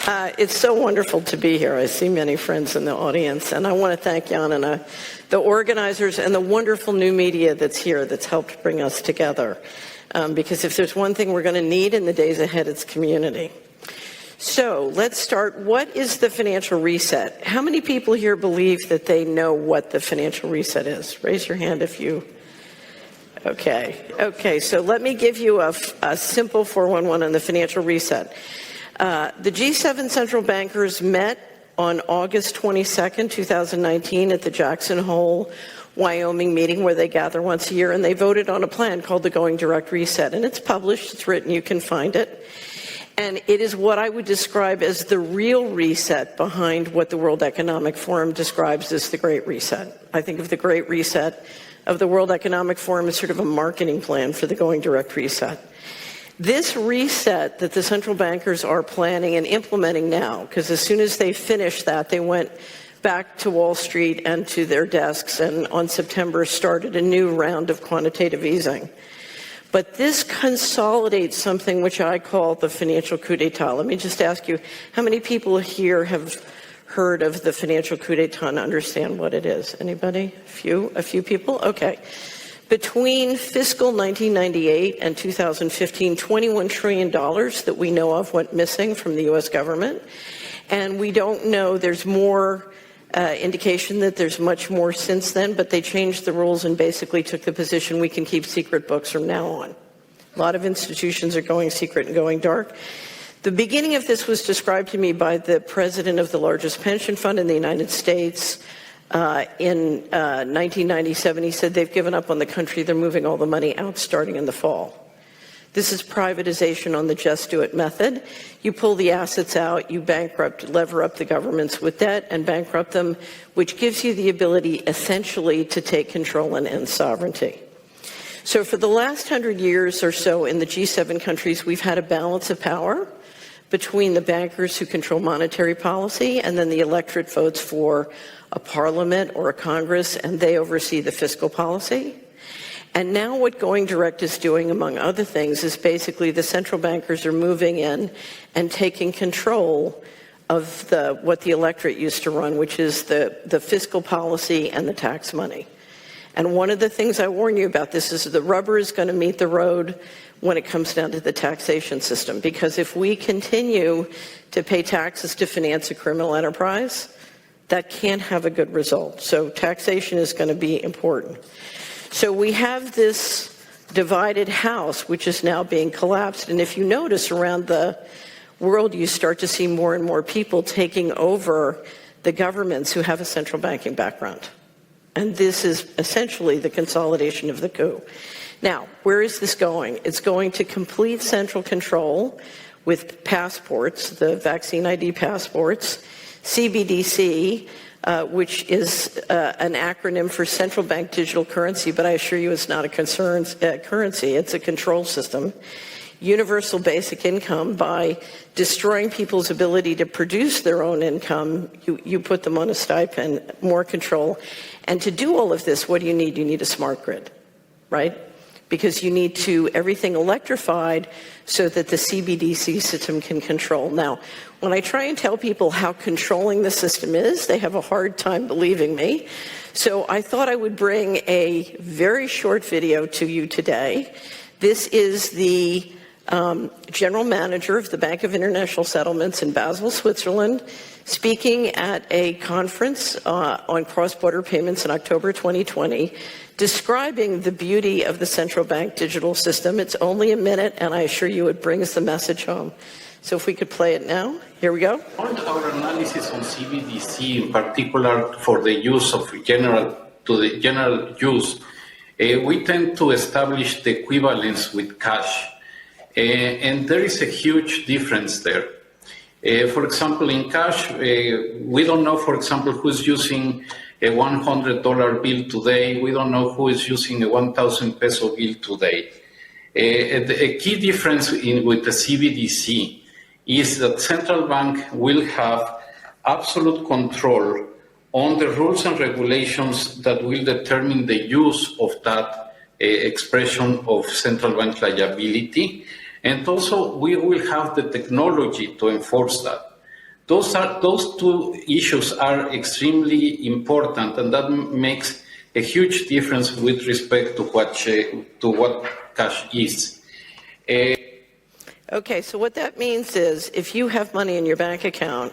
It's so wonderful to be here. I see many friends in the audience, and I want to thank Jan, the organizers, and the wonderful new media that's here that's helped bring us together. Because if there's one thing we're going to need in the days ahead, it's community. So let's start. What is the financial reset? How many people here believe that they know what the financial reset is? Raise your hand if you... Okay, so let me give you a simple 411 on the financial reset. The G7 central bankers met on August 22nd, 2019 at the Jackson Hole, Wyoming meeting where they gather once a year, and they voted on a plan called the Going Direct Reset. And it's published, it's written, you can find it. And it is what I would describe as the real reset behind what the World Economic Forum describes as the Great Reset. I think of the Great Reset of the World Economic Forum as sort of a marketing plan for the Going Direct Reset. This reset that the central bankers are planning and implementing now, because as soon as they finished that, they went back to Wall Street and to their desks, and on September started a new round of quantitative easing. But this consolidates something which I call the financial coup d'etat. Let me just ask you, how many people here have heard of the financial coup d'etat and understand what it is? Anybody? A few people? Okay. Between fiscal 1998 and 2015, $21 trillion that we know of went missing from the U.S. government. And we don't know, there's more indication that there's much more since then, but they changed the rules and basically took the position we can keep secret books from now on. A lot of institutions are going secret and going dark. The beginning of this was described to me by the president of the largest pension fund in the United States, in 1997, he said they've given up on the country. They're moving all the money out starting in the fall. This is privatization on the just do it method. You pull the assets out, you lever up the governments with debt and bankrupt them, which gives you the ability essentially to take control and end sovereignty. So for the last 100 years or so in the G7 countries, we've had a balance of power between the bankers who control monetary policy and then the electorate votes for a parliament or a Congress, and they oversee the fiscal policy. And now what Going Direct is doing, among other things, is basically the central bankers are moving in and taking control of what the electorate used to run, which is the fiscal policy and the tax money. And one of the things I warn you about this is the rubber is going to meet the road when it comes down to the taxation system. Because if we continue to pay taxes to finance a criminal enterprise, that can't have a good result. So taxation is going to be important. So we have this divided house, which is now being collapsed. And if you notice around the world, you start to see more and more people taking over the governments who have a central banking background. And this is essentially the consolidation of the coup. Now, where is this going? It's going to complete central control with passports, the vaccine ID passports, CBDC, which is an acronym for Central Bank Digital Currency, but I assure you it's not a currency, it's a control system. Universal basic income, by destroying people's ability to produce their own income, you put them on a stipend, more control. And to do all of this, what do you need? You need a smart grid, right? Because you need everything electrified so that the CBDC system can control. Now, when I try and tell people how controlling the system is, they have a hard time believing me. So I thought I would bring a very short video to you today. This is the general manager of the Bank of International Settlements in Basel, Switzerland, speaking at a conference on cross-border payments in October 2020, describing the beauty of the central bank digital system. It's only a minute, and I assure you it brings the message home. So if we could play it now. Here we go. Our analysis on CBDC, in particular for the use of general use, we tend to establish the equivalence with cash. And there is a huge difference there. For example, in cash, we don't know, for example, who's using a $100 bill today. We don't know who is using a 1,000 peso bill today. A key difference with the CBDC is that central bank will have absolute control on the rules and regulations that will determine the use of that expression of central bank liability. And also, we will have the technology to enforce that. Those two issues are extremely important, and that makes a huge difference with respect to what cash is. Okay, so what that means is if you have money in your bank account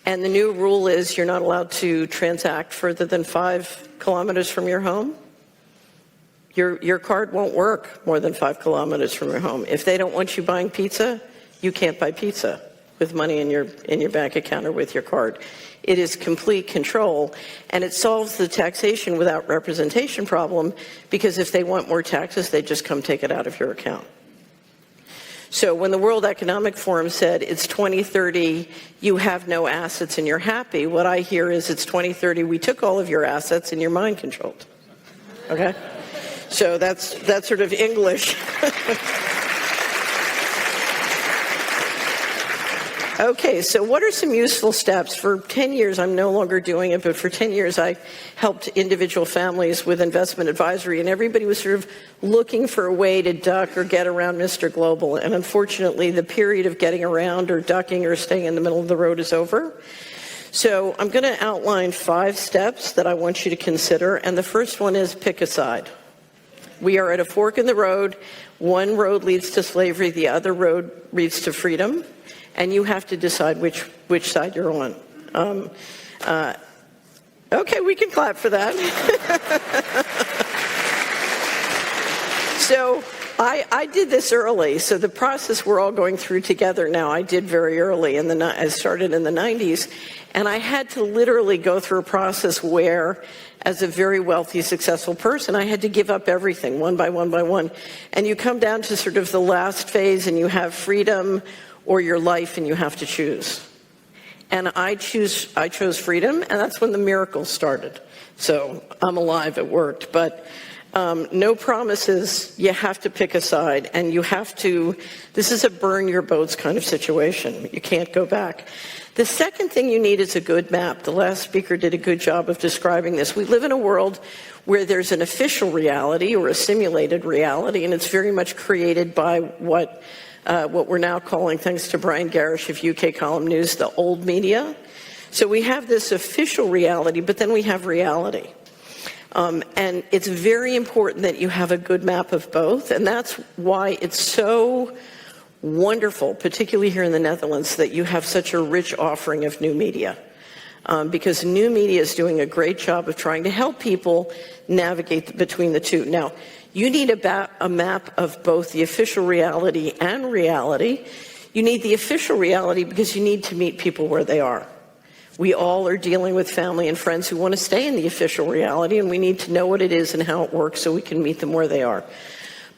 and the new rule is you're not allowed to transact further than 5 kilometers from your home, your card won't work more than 5 kilometers from your home. If they don't want you buying pizza, you can't buy pizza with money in your bank account or with your card. It is complete control, and it solves the taxation without representation problem, because if they want more taxes, they just come take it out of your account. So when the World Economic Forum said it's 2030, you have no assets and you're happy, what I hear is it's 2030, we took all of your assets and you're mind controlled. Okay? So that's sort of English. Okay, so what are some useful steps? For 10 years, I'm no longer doing it, but for 10 years, I helped individual families with investment advisory, and everybody was sort of looking for a way to duck or get around Mr. Global. And unfortunately, the period of getting around or ducking or staying in the middle of the road is over. So I'm going to outline 5 steps that I want you to consider, and the first one is pick a side. We are at a fork in the road. One road leads to slavery, the other road leads to freedom. And you have to decide which side you're on. Okay, we can clap for that. So I did this early. So the process we're all going through together now, I did very early. I started in the 90s. And I had to literally go through a process where, as a very wealthy, successful person, I had to give up everything one by one by one. And you come down to sort of the last phase and you have freedom or your life, and you have to choose. And I chose freedom, and that's when the miracles started. So I'm alive, it worked. But no promises, you have to pick a side, and you have to, this is a burn your boats kind of situation. You can't go back. The second thing you need is a good map. The last speaker did a good job of describing this. We live in a world where there's an official reality or a simulated reality, and it's very much created by what we're now calling, thanks to Brian Garish of UK Column News, the old media. So we have this official reality, but then we have reality. And it's very important that you have a good map of both, and that's why it's so wonderful, particularly here in the Netherlands, that you have such a rich offering of new media. Because new media is doing a great job of trying to help people navigate between the two. Now, you need a map of both the official reality and reality. You need the official reality because you need to meet people where they are. We all are dealing with family and friends who want to stay in the official reality, and we need to know what it is and how it works so we can meet them where they are.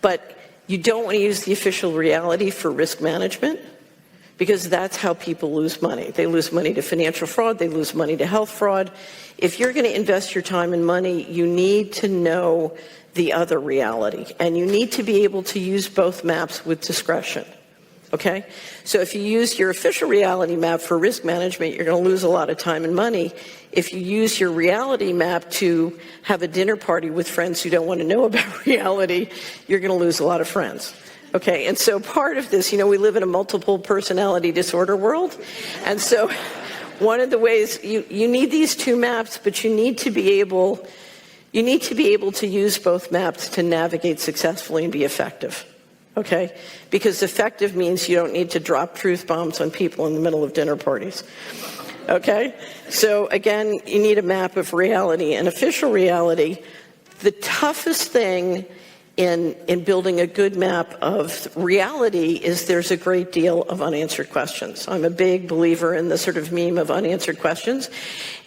But you don't want to use the official reality for risk management, because that's how people lose money. They lose money to financial fraud. They lose money to health fraud. If you're going to invest your time and money, you need to know the other reality. And you need to be able to use both maps with discretion. Okay? So if you use your official reality map for risk management, you're going to lose a lot of time and money. If you use your reality map to have a dinner party with friends who don't want to know about reality, you're going to lose a lot of friends. Okay, and so part of this, we live in a multiple personality disorder world. And so one of the ways, you need these two maps, but you need to be able to use both maps to navigate successfully and be effective. Okay? Because effective means you don't need to drop truth bombs on people in the middle of dinner parties. Okay? So again, you need a map of reality and official reality. The toughest thing in building a good map of reality is there's a great deal of unanswered questions. I'm a big believer in the sort of meme of unanswered questions.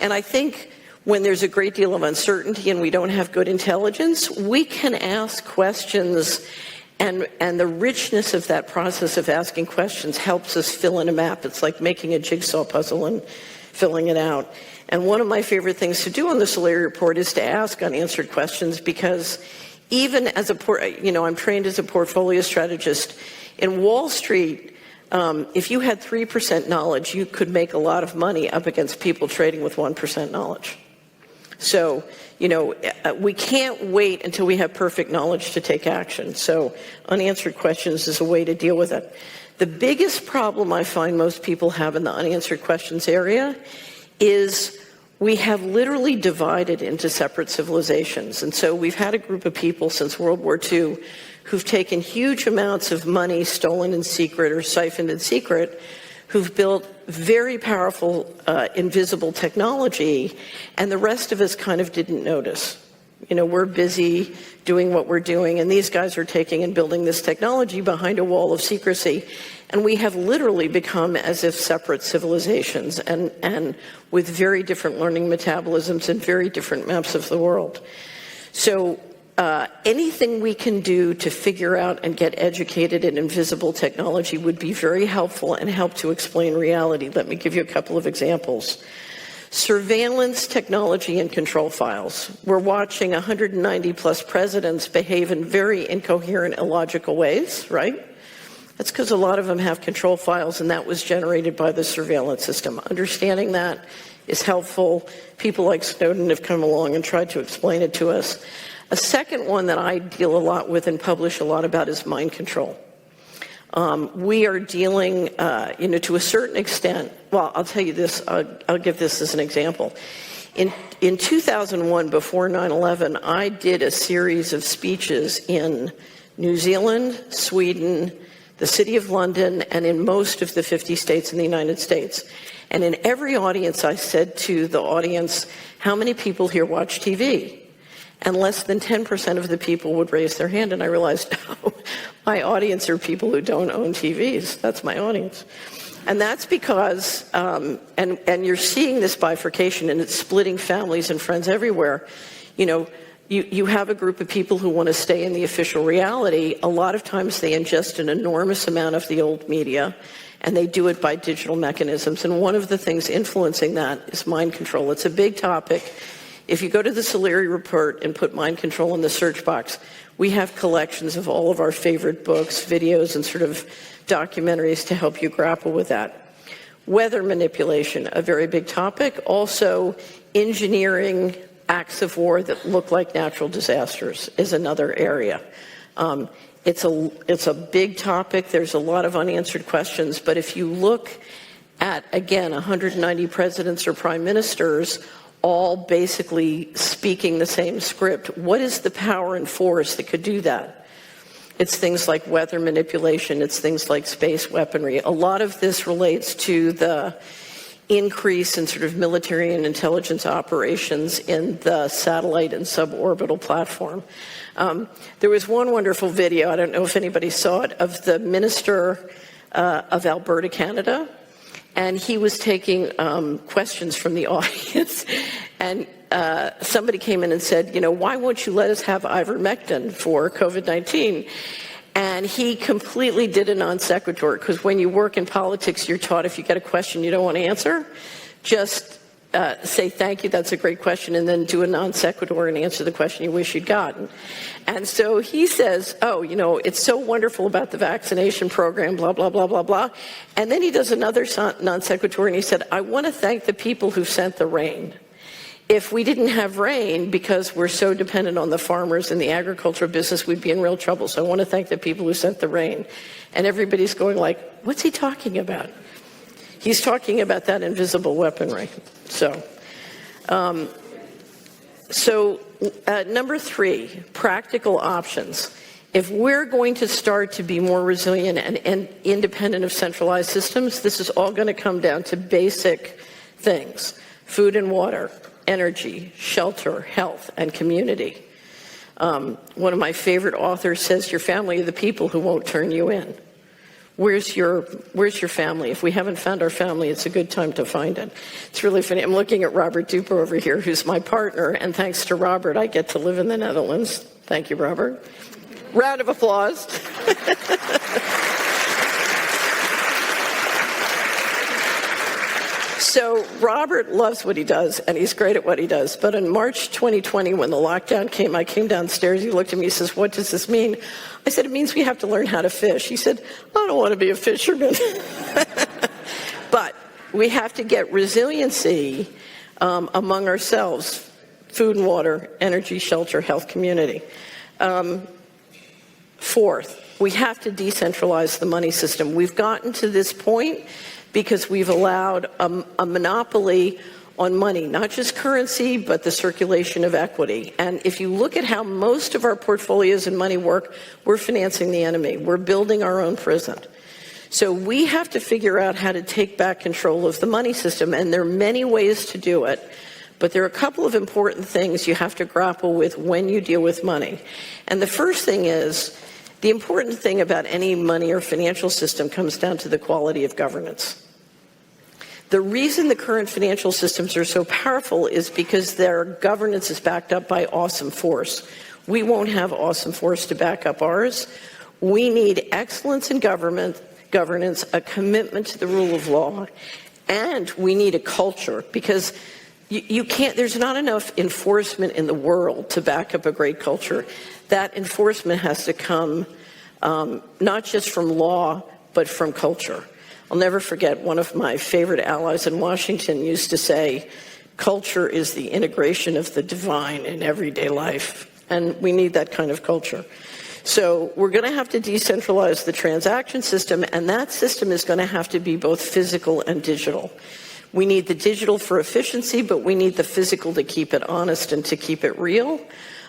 And I think when there's a great deal of uncertainty and we don't have good intelligence, we can ask questions, and the richness of that process of asking questions helps us fill in a map. It's like making a jigsaw puzzle and filling it out. And one of my favorite things to do on the Solari Report is to ask unanswered questions, because even as I'm trained as a portfolio strategist. In Wall Street, if you had 3% knowledge, you could make a lot of money up against people trading with 1% knowledge. So, we can't wait until we have perfect knowledge to take action. So unanswered questions is a way to deal with it. The biggest problem I find most people have in the unanswered questions area is we have literally divided into separate civilizations. And so we've had a group of people since World War II who've taken huge amounts of money stolen in secret or siphoned in secret, who've built very powerful, invisible technology, and the rest of us kind of didn't notice. You know, we're busy doing what we're doing, and these guys are taking and building this technology behind a wall of secrecy. And we have literally become as if separate civilizations and with very different learning metabolisms and very different maps of the world. So anything we can do to figure out and get educated in invisible technology would be very helpful and help to explain reality. Let me give you a couple of examples. Surveillance technology and control files. We're watching 190 plus presidents behave in very incoherent, illogical ways, right? That's because a lot of them have control files, and that was generated by the surveillance system. Understanding that is helpful. People like Snowden have come along and tried to explain it to us. A second one that I deal a lot with and publish a lot about is mind control. We are dealing, to a certain extent. Well, I'll tell you this. I'll give this as an example. In 2001, before 9/11, I did a series of speeches in New Zealand, Sweden, the City of London, and in most of the 50 states in the United States. And in every audience, I said to the audience, how many people here watch TV? And less than 10% of the people would raise their hand, and I realized, oh, my audience are people who don't own TVs. That's my audience. And that's because, and you're seeing this bifurcation, and it's splitting families and friends everywhere. You have a group of people who want to stay in the official reality. A lot of times they ingest an enormous amount of the old media, and they do it by digital mechanisms. And one of the things influencing that is mind control. It's a big topic. If you go to the Solari report and put mind control in the search box, we have collections of all of our favorite books, videos, and sort of documentaries to help you grapple with that. Weather manipulation, a very big topic. Also, engineering acts of war that look like natural disasters is another area. It's a big topic. There's a lot of unanswered questions. But if you look at, again, 190 presidents or prime ministers, all basically speaking the same script, what is the power and force that could do that? It's things like weather manipulation. It's things like space weaponry. A lot of this relates to the increase in sort of military and intelligence operations in the satellite and suborbital platform. There was one wonderful video, I don't know if anybody saw it, of the minister of Alberta, Canada, and he was taking questions from the audience, and somebody came in and said, why won't you let us have ivermectin for COVID-19? And he completely did a non sequitur, because when you work in politics, you're taught if you get a question you don't want to answer, just say thank you, that's a great question, and then do a non sequitur and answer the question you wish you'd gotten. And so he says, it's so wonderful about the vaccination program, blah, blah, blah, blah, blah. And then he does another non sequitur, and he said, I want to thank the people who sent the rain. If we didn't have rain, because we're so dependent on the farmers and the agricultural business, we'd be in real trouble. So I want to thank the people who sent the rain. And everybody's going like, what's he talking about? He's talking about that invisible weaponry. So number 3, practical options. If we're going to start to be more resilient and independent of centralized systems, this is all going to come down to basic things: food and water, energy, shelter, health, and community. One of my favorite authors says, your family are the people who won't turn you in. Where's your family? If we haven't found our family, it's a good time to find it. It's really funny. I'm looking at Robert Duper over here, who's my partner, and thanks to Robert, I get to live in the Netherlands. Thank you, Robert. Round of applause. So Robert loves what he does, and he's great at what he does. But in March 2020, when the lockdown came, I came downstairs. He looked at me, he says, what does this mean? I said, it means we have to learn how to fish. He said, I don't want to be a fisherman. But we have to get resiliency among ourselves: food and water, energy, shelter, health, community. Fourth, We have to decentralize the money system. We've gotten to this point because we've allowed a monopoly on money, not just currency, but the circulation of equity. And if you look at how most of our portfolios and money work, we're financing the enemy. We're building our own prison. So we have to figure out how to take back control of the money system, and there are many ways to do it. But there are a couple of important things you have to grapple with when you deal with money. And the first thing is, the important thing about any money or financial system comes down to the quality of governance. The reason the current financial systems are so powerful is because their governance is backed up by awesome force. We won't have awesome force to back up ours. We need excellence in governance, a commitment to the rule of law, and we need a culture, because you can't, there's not enough enforcement in the world to back up a great culture. That enforcement has to come not just from law, but from culture. I'll never forget, one of my favorite allies in Washington used to say, culture is the integration of the divine in everyday life. And we need that kind of culture. So we're going to have to decentralize the transaction system, and that system is going to have to be both physical and digital. We need the digital for efficiency, but we need the physical to keep it honest and to keep it real.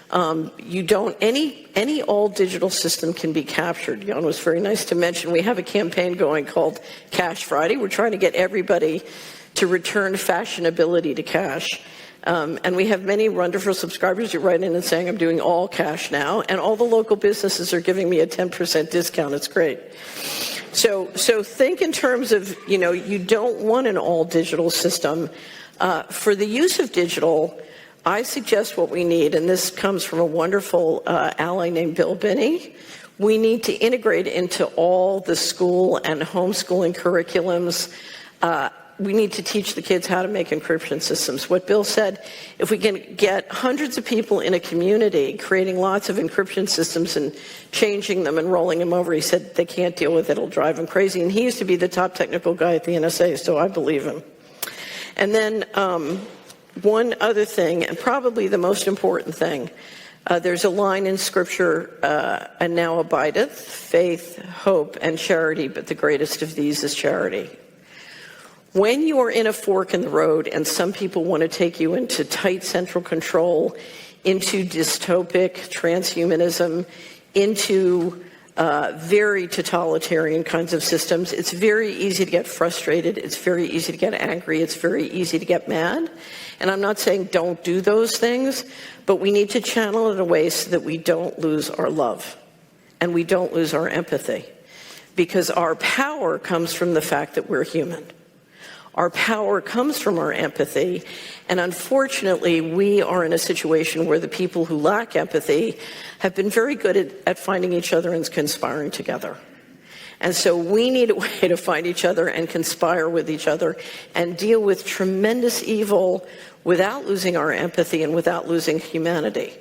Any all digital system can be captured. Jan was very nice to mention we have a campaign going called Cash Friday. We're trying to get everybody to return fashionability to cash. And we have many wonderful subscribers who write in and saying, I'm doing all cash now, and all the local businesses are giving me a 10% discount. It's great. So think in terms of, you don't want an all digital system. For the use of digital, I suggest what we need, and this comes from a wonderful ally named Bill Binney. We need to integrate into all the school and homeschooling curriculums. We need to teach the kids how to make encryption systems. What Bill said, if we can get hundreds of people in a community creating lots of encryption systems and changing them and rolling them over, he said they can't deal with it, it'll drive them crazy. And he used to be the top technical guy at the NSA, so I believe him. And then one other thing, and probably the most important thing, there's a line in Scripture, and now abideth faith, hope, and charity, but the greatest of these is charity. When you are in a fork in the road and some people want to take you into tight central control, into dystopic transhumanism, into very totalitarian kinds of systems, it's very easy to get frustrated, it's very easy to get angry, it's very easy to get mad. And I'm not saying don't do those things, but we need to channel it in a way so that we don't lose our love and we don't lose our empathy. Because our power comes from the fact that we're human. Our power comes from our empathy, and unfortunately, we are in a situation where the people who lack empathy have been very good at finding each other and conspiring together. And so we need a way to find each other and conspire with each other and deal with tremendous evil without losing our empathy and without losing humanity.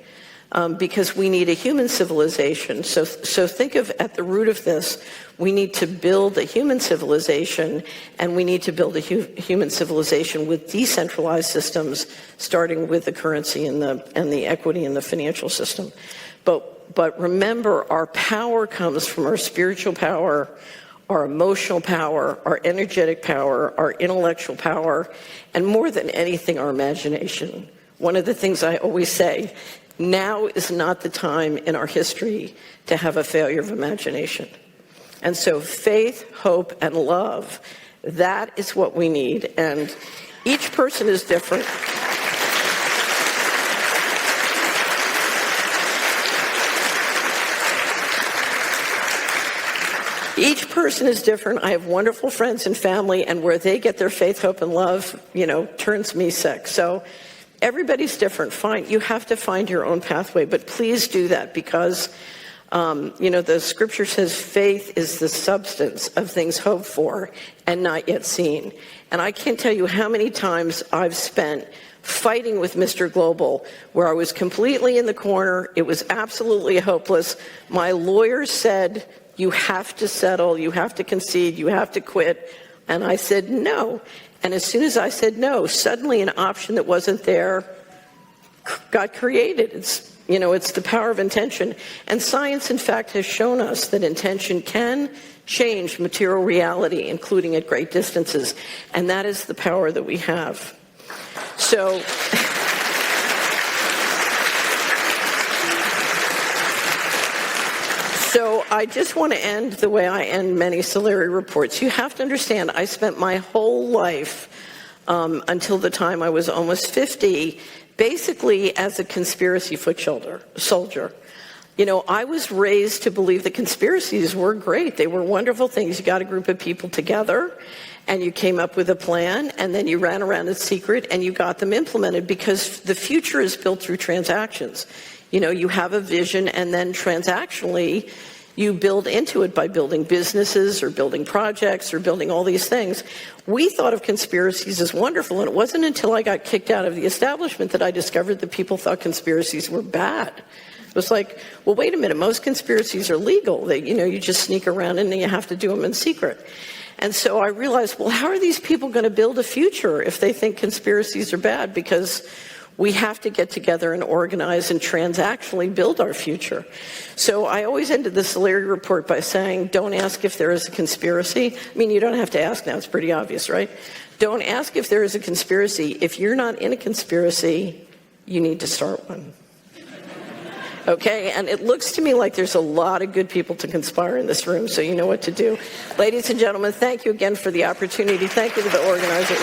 Because we need a human civilization. So think of, at the root of this, we need to build a human civilization, and we need to build a human civilization with decentralized systems, starting with the currency and the equity in the financial system. But remember, our power comes from our spiritual power, our emotional power, our energetic power, our intellectual power, and more than anything, our imagination. One of the things I always say, now is not the time in our history to have a failure of imagination. And so faith, hope, and love, that is what we need. And each person is different. Each person is different. I have wonderful friends and family, and where they get their faith, hope, and love, turns me sick. So everybody's different. You have to find your own pathway, but please do that, because, the scripture says faith is the substance of things hoped for and not yet seen. And I can't tell you how many times I've spent fighting with Mr. Global, where I was completely in the corner. It was absolutely hopeless. My lawyers said, you have to settle, you have to concede, you have to quit. And I said no. And as soon as I said no, suddenly an option that wasn't there got created. You know, it's the power of intention. And science, in fact, has shown us that intention can change material reality, including at great distances. And that is the power that we have. So I just want to end the way I end many Solari reports. You have to understand, I spent my whole life until the time I was almost 50, basically as a conspiracy foot soldier. You know, I was raised to believe that conspiracies were great. They were wonderful things. You got a group of people together, and you came up with a plan, and then you ran around in secret, and you got them implemented, because the future is built through transactions. You know, you have a vision, and then transactionally, you build into it by building businesses or building projects or building all these things. We thought of conspiracies as wonderful, and it wasn't until I got kicked out of the establishment that I discovered that people thought conspiracies were bad. It was like, well, wait a minute, most conspiracies are legal. They, you know, you just sneak around and then you have to do them in secret. And so I realized, well, how are these people going to build a future if they think conspiracies are bad? Because we have to get together and organize and transactionally build our future. So I always ended the Solari report by saying, don't ask if there is a conspiracy. I mean, you don't have to ask now. It's pretty obvious, right? Don't ask if there is a conspiracy. If you're not in a conspiracy, you need to start one. Okay? And it looks to me like there's a lot of good people to conspire in this room, so you know what to do. Ladies and gentlemen, thank you again for the opportunity. Thank you to the organizers.